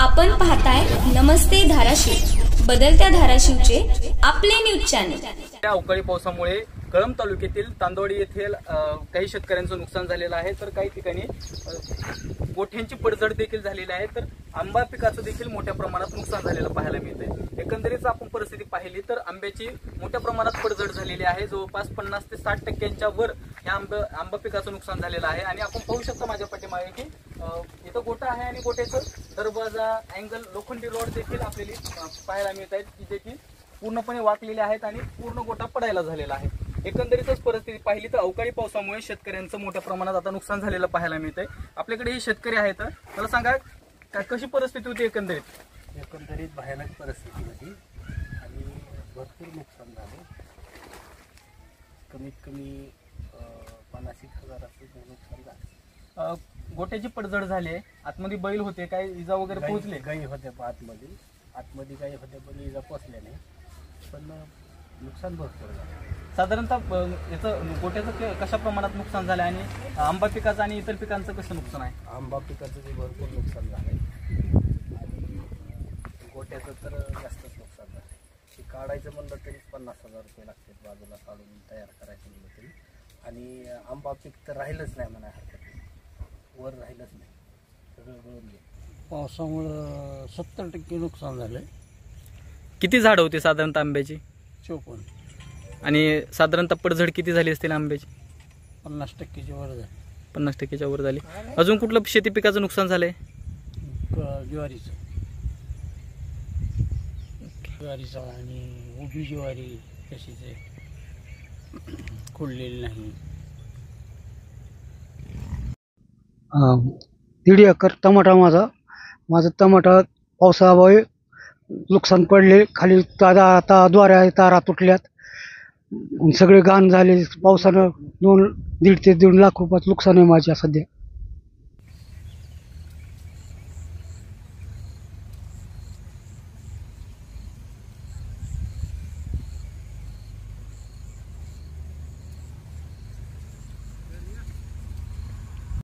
आपण पाहताय नमस्ते धाराशिव, बदलत्या धाराशिवचे आपले न्यूज चॅनल। अवकाळी पावसामुळे कळंब तालुक्यातील तांदवाडी येथील काही शेतकऱ्यांचं नुकसान झालेलं आहे, तर काही ठिकाणी गोठ्यांची पडझड देखील झालेली आहे, तर आंबा पिकाचं देखील मोठ्या प्रमाणात नुकसान झालेलं पाहायला मिळतंय। एकंदरीत आपण परिस्थिती पाहिली तर आंब्याची मोठ्या प्रमाणात पडझड झालेली आहे, जवळपास 50 ते 60% वर या आंबा पिकाचं नुकसान झालेलं आहे। आणि आपण पाहू शकतो माझ्या पाठीमागे की इथं गोठा आहे आणि गोठ्याचं दरवाजा अँगल लोखंडी रॉड देखील आपल्याला पाहायला मिळत आहेत, की जे की पूर्णपणे वाकलेले आहेत आणि पूर्ण गोठा पडायला झालेला आहे। एकंदरीतच परिस्थिती पाहिली तर अवकाळी पावसामुळे शेतकऱ्यांचं मोठ्या प्रमाणात आता नुकसान झालेलं पाहायला मिळतंय। आपल्याकडे हे शेतकरी आहेत, मला सांगा कशी परिस्थिती होती एकंदरीत? एकंदरीत भयानक परिस्थिती होती आणि भरपूर नुकसान झालं। कमीत कमी 50,000 नुकसान झालं। गोट्याची पडझड झाली आहे, आतमध्ये बैल होते, काय इजा वगैरे पोहोचले? गायी होत्या आतमध्ये गायी होत्या, पण इजा पोहोचल्या नाही, पण नुकसान भरपूर झालं। साधारणतः याचं गोट्याचं कशा प्रमाणात नुकसान झालं आणि आंबा पिकाचं आणि इतर पिकांचं कसं नुकसान आहे? आंबा पिकाचं जे भरपूर नुकसान झालंय आणि गोट्याचं तर जास्तच नुकसान झालं। ते काढायचं म्हणलं तरी 50,000 रुपये लागतात, बाजूला काढून तयार करायचं म्हणलं तरी, आणि आंबा पीक तर राहिलंच नाही म्हणा, हरकत नाही, वर राहिलंच नाही, सगळं गळून गेलं। पावसामुळं 70% नुकसान झालं। किती झाड होते साधारणतः आंब्याची? 54. आणि साधारणतः पडझड किती झाली असतील आंब्याची? 50%च्या वर झालं। 50%च्या वर झाली। अजून कुठलं शेती पिकाचं नुकसान झालंय? ज्वारीचं आणि उभी ज्वारी तशीच आहे, खुडलेली नाही। 1.5 एकर टमाटा माझा टमाटा पावसामुळे नुकसान पडले, खाली द्वारे तारा तुटल्यात, सगळे गाण झाले पावसानं। 1.5 ते 1.5 लाख रुपयाचं नुकसान आहे माझ्या सध्या।